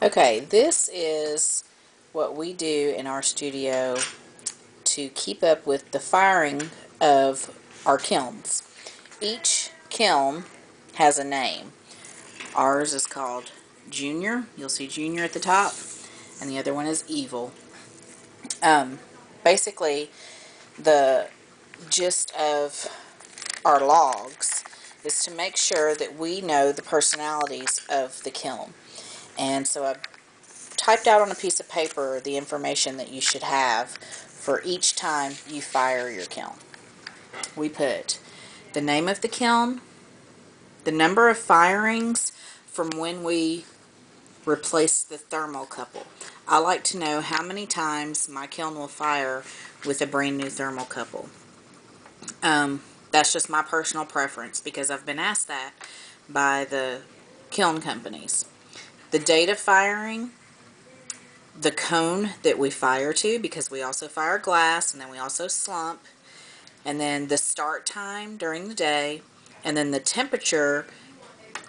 Okay, this is what we do in our studio to keep up with the firing of our kilns. Each kiln has a name. Ours is called Junior. You'll see Junior at the top, and the other one is Evil. Basically, the gist of our logs is to make sure that we know the personalities of the kiln. And so I typed out on a piece of paper the information that you should have for each time you fire your kiln. We put the name of the kiln, the number of firings from when we replace the thermocouple. I like to know how many times my kiln will fire with a brand new thermocouple. That's just my personal preference because I've been asked that by the kiln companies. The date of firing, the cone that we fire to, because we also fire glass and then we also slump, and then the start time during the day, and then the temperature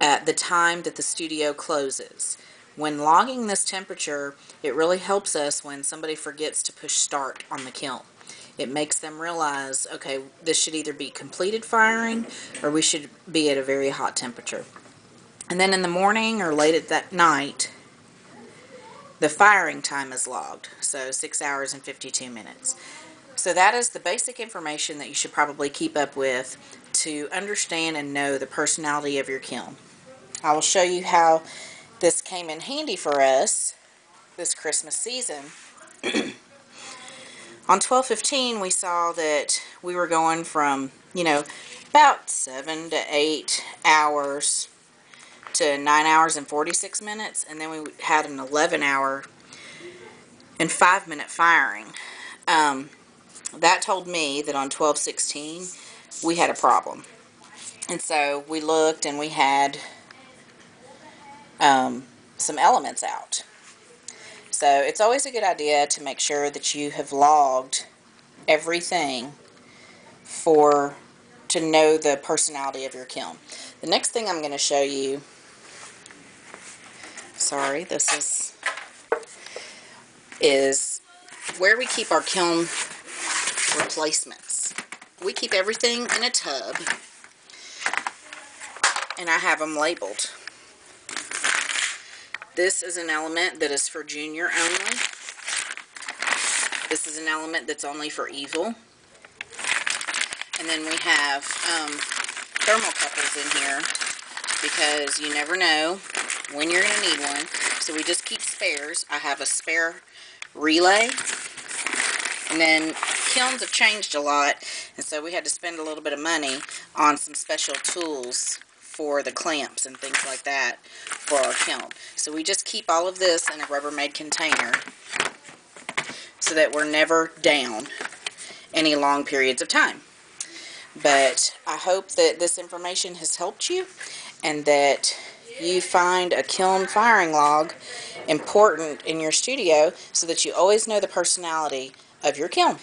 at the time that the studio closes. When logging this temperature, it really helps us when somebody forgets to push start on the kiln. It makes them realize, okay, this should either be completed firing or we should be at a very hot temperature. And then in the morning or late at that night, the firing time is logged, so 6 hours and 52 minutes. So that is the basic information that you should probably keep up with to understand and know the personality of your kiln. I will show you how this came in handy for us this Christmas season. On 12/15 we saw that we were going from, about 7 to 8 hours to 9 hours and 46 minutes, and then we had an 11-hour and 5-minute firing. That told me that on 12/16 we had a problem. And so we looked and we had some elements out. So it's always a good idea to make sure that you have logged everything to know the personality of your kiln. The next thing I'm going to show you, sorry, this is where we keep our kiln replacements. We keep everything in a tub, and I have them labeled. This is an element that is for Junior only. This is an element that's only for Evil. And then we have thermocouples in here because you never know when you're going to need one. So we just keep spares. I have a spare relay. And then kilns have changed a lot, and so we had to spend a little bit of money on some special tools for the clamps and things like that for our kiln. So we just keep all of this in a Rubbermaid container so that we're never down any long periods of time. But I hope that this information has helped you and that you find a kiln firing log important in your studio so that you always know the personality of your kiln.